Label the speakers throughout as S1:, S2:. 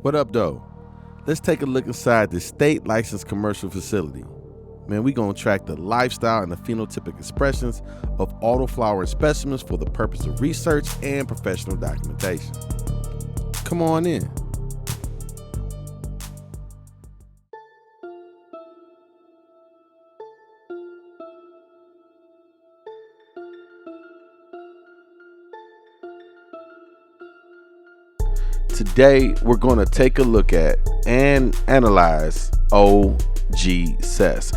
S1: What up, though? Let's take a look inside this state licensed commercial facility. Man, we gonna track the lifestyle and the phenotypic expressions of autoflowering specimens for the purpose of research and professional documentation. Come on in. Today, we're going to take a look at and analyze CESS.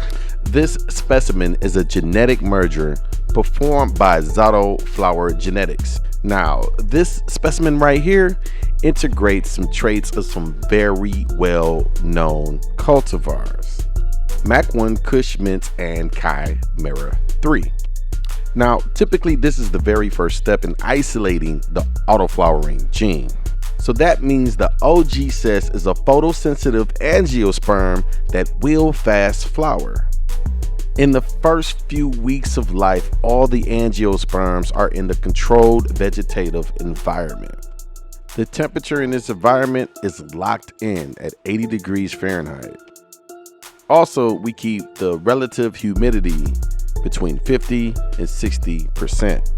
S1: This specimen is a genetic merger performed by Zato Flower Genetics. Now, this specimen right here integrates some traits of some very well-known cultivars: Mac1, Kush Mint, and Chimera 3. Now, typically, this is the very first step in isolating the autoflowering gene. So that means the CESS is a photosensitive angiosperm that will fast flower. In the first few weeks of life, all the angiosperms are in the controlled vegetative environment. The temperature in this environment is locked in at 80 degrees Fahrenheit. Also, we keep the relative humidity between 50 and 60%.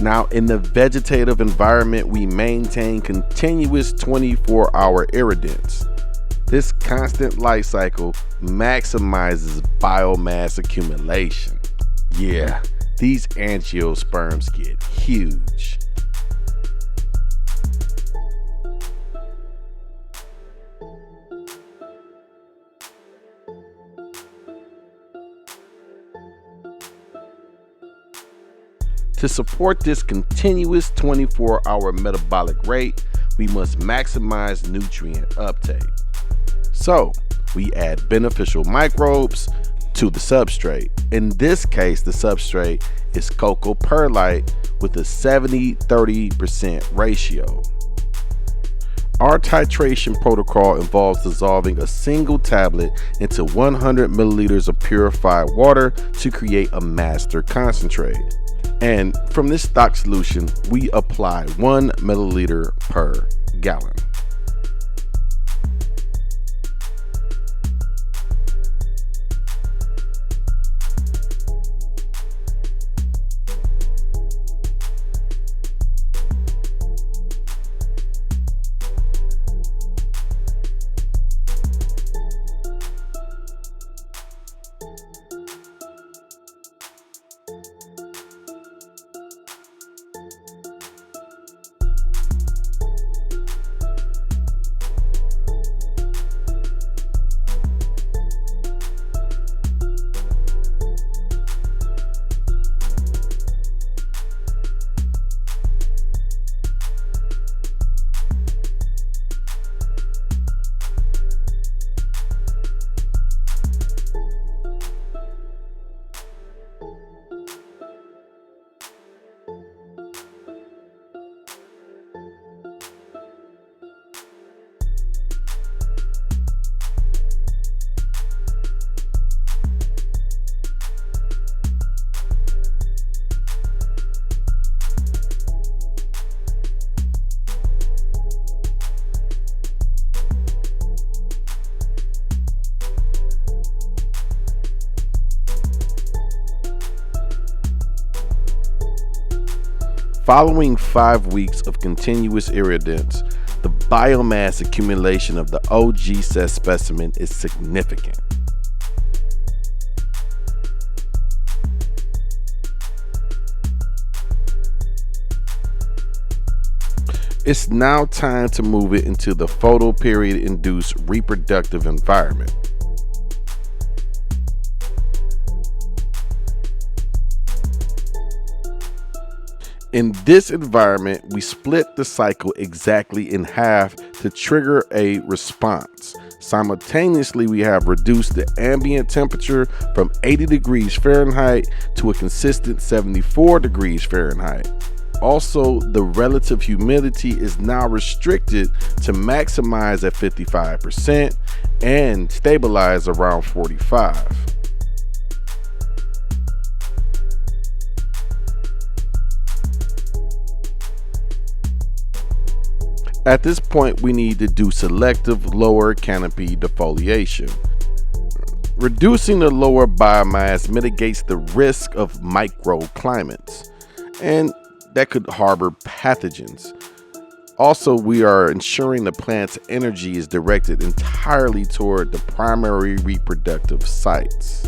S1: Now, in the vegetative environment, we maintain continuous 24-hour irradiance. This constant life cycle maximizes biomass accumulation. Yeah, these angiosperms get huge. To support this continuous 24-hour metabolic rate, we must maximize nutrient uptake. So, we add beneficial microbes to the substrate. In this case, the substrate is cocoa perlite with a 70-30% ratio. Our titration protocol involves dissolving a single tablet into 100 milliliters of purified water to create a master concentrate. And from this stock solution, we apply 1 milliliter per gallon. Following 5 weeks of continuous irradiance, the biomass accumulation of the CESS specimen is significant. It's now time to move it into the photoperiod-induced reproductive environment. In this environment, we split the cycle exactly in half to trigger a response. Simultaneously, we have reduced the ambient temperature from 80 degrees Fahrenheit to a consistent 74 degrees Fahrenheit. Also, the relative humidity is now restricted to maximize at 55% and stabilize around 45%. At this point, we need to do selective lower canopy defoliation. Reducing the lower biomass mitigates the risk of microclimates, and that could harbor pathogens. Also, we are ensuring the plant's energy is directed entirely toward the primary reproductive sites.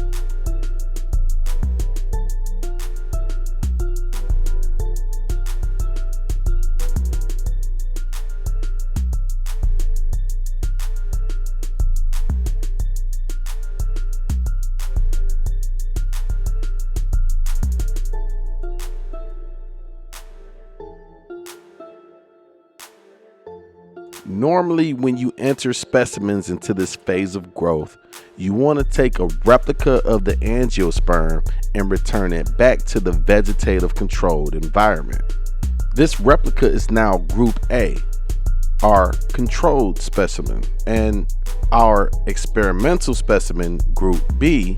S1: Normally, when you enter specimens into this phase of growth, you want to take a replica of the angiosperm and return it back to the vegetative controlled environment. This replica is now Group A, our controlled specimen, and our experimental specimen, Group B,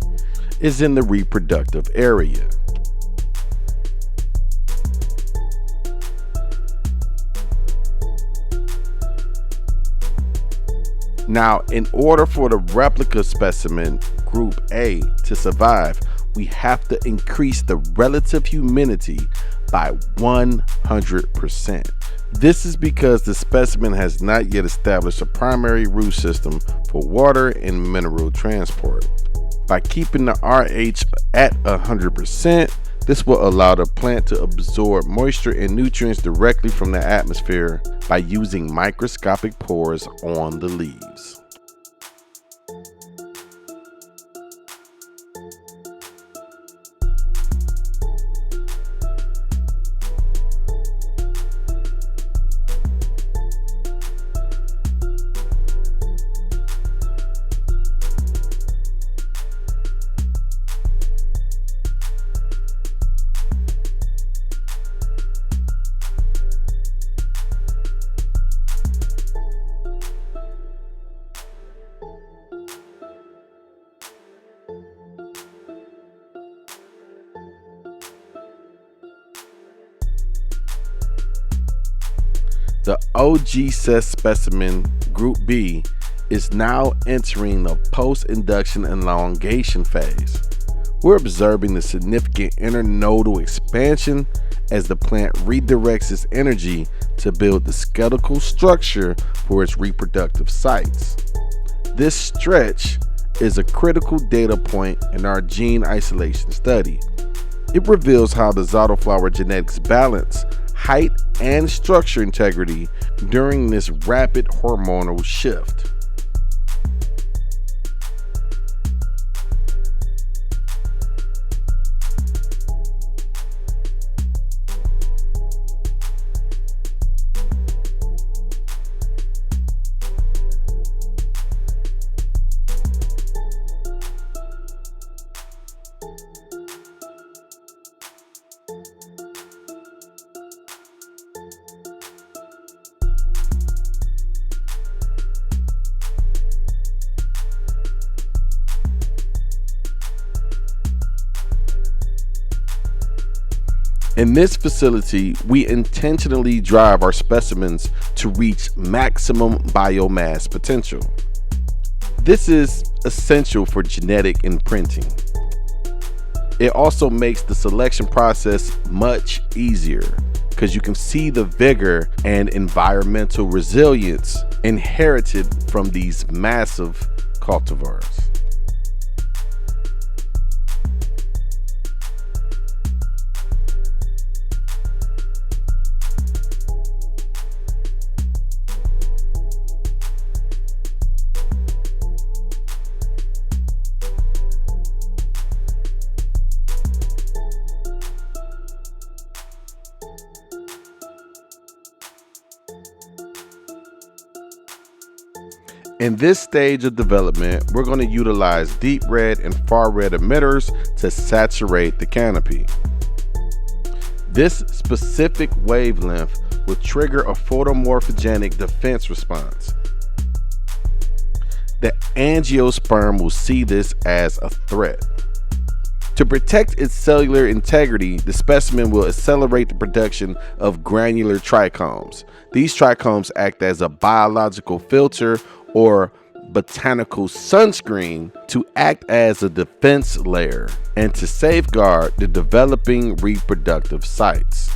S1: is in the reproductive area. Now, in order for the replica specimen, Group A, to survive, we have to increase the relative humidity by 100%. This is because the specimen has not yet established a primary root system for water and mineral transport. By keeping the RH at 100%, this will allow the plant to absorb moisture and nutrients directly from the atmosphere by using microscopic pores on the leaves. The OG CESS specimen, Group B, is now entering the post-induction elongation phase. We're observing the significant internodal expansion as the plant redirects its energy to build the skeletal structure for its reproductive sites. This stretch is a critical data point in our gene isolation study. It reveals how the Zotoflower genetics balance height and structure integrity during this rapid hormonal shift. In this facility, we intentionally drive our specimens to reach maximum biomass potential. This is essential for genetic imprinting. It also makes the selection process much easier because you can see the vigor and environmental resilience inherited from these massive cultivars. In this stage of development, we're going to utilize deep red and far red emitters to saturate the canopy. This specific wavelength will trigger a photomorphogenic defense response. The angiosperm will see this as a threat. To To protect its cellular integrity, the specimen will accelerate the production of granular trichomes. These trichomes act as a biological filter or botanical sunscreen to act as a defense layer and to safeguard the developing reproductive sites.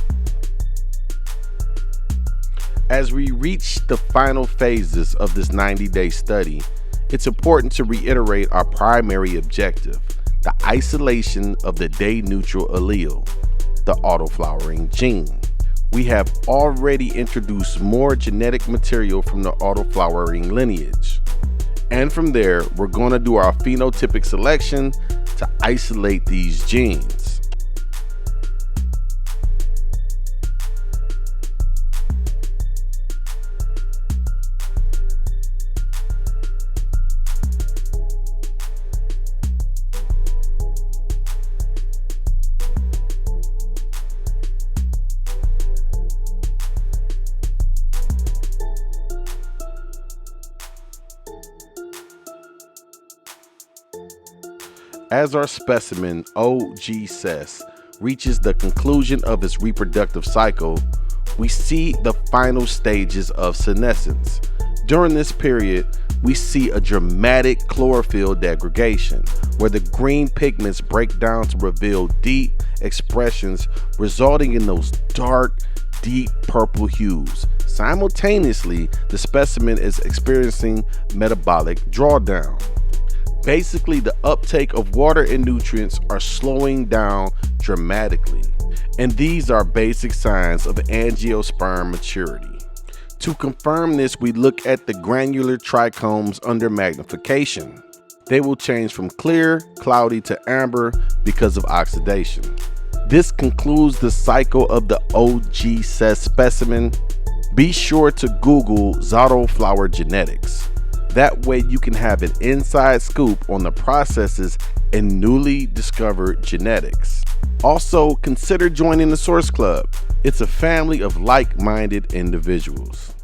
S1: As we reach the final phases of this 90-day study, it's important to reiterate our primary objective: the isolation of the day-neutral allele, the autoflowering gene. We have already introduced more genetic material from the autoflowering lineage. And from there, we're going to do our phenotypic selection to isolate these genes. As our specimen CESS reaches the conclusion of its reproductive cycle, we see the final stages of senescence. During this period, we see a dramatic chlorophyll degradation, where the green pigments break down to reveal deep expressions, resulting in those dark, deep purple hues. Simultaneously, the specimen is experiencing metabolic drawdown. Basically, the uptake of water and nutrients are slowing down dramatically, and these are basic signs of angiosperm maturity. To confirm this, we look at the granular trichomes under magnification. They will change from clear, cloudy to amber because of oxidation. This concludes the cycle of the CESS specimen. Be sure to Google Zotto flower genetics. That way you can have an inside scoop on the processes in newly discovered genetics. Also, consider joining the Source Club. It's a family of like-minded individuals.